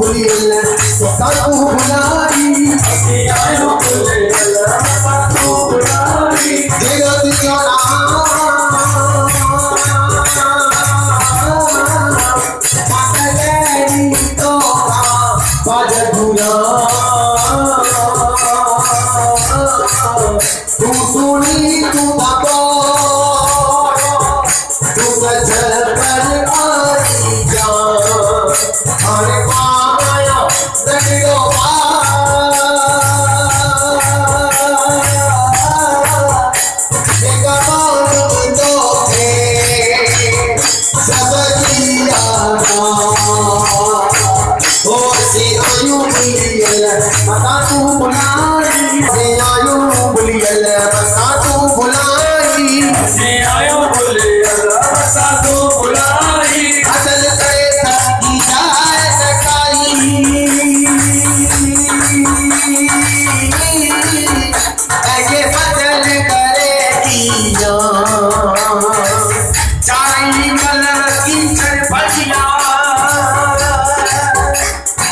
बुलियल पता तू बुलाई ਅਸੀਂ ਆਇਓ ਬੁੱਲੇ ਅੱਲਾ ਤੂੰ ਬੁਲਾਈ जगत का तू सुनी तू बाबा तू गजल कर आई जा हरे पाया रंगो बता तू बुलाई आयो बुलियल बता तू बुलाई ਅਸੀਂ ਆਇਓ ਬੁੱਲੇ ਅੱਲਾ ਤੂੰ ਬੁਲਾਈ असल करे की जाए सकाई ऐसे फसल करे की चाई कलर की चरपटिया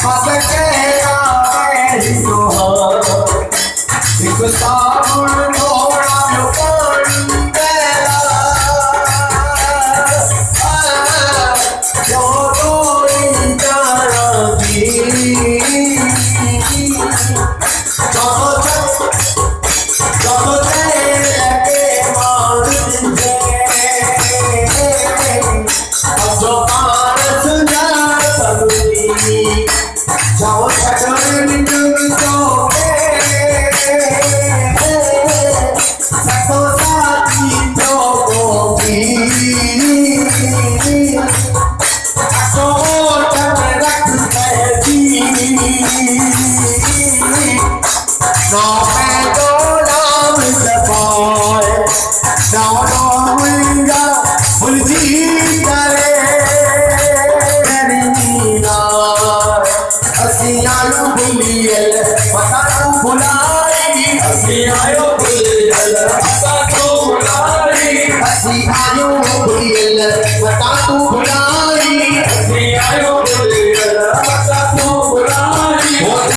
फस के साबुन थोड़ा जो पानी तेरा जो तोड़ी जाना भी जब तेरे के मान जो पारस जा सभी जाओ छठन जो ਅਸੀਂ ਆਇਓ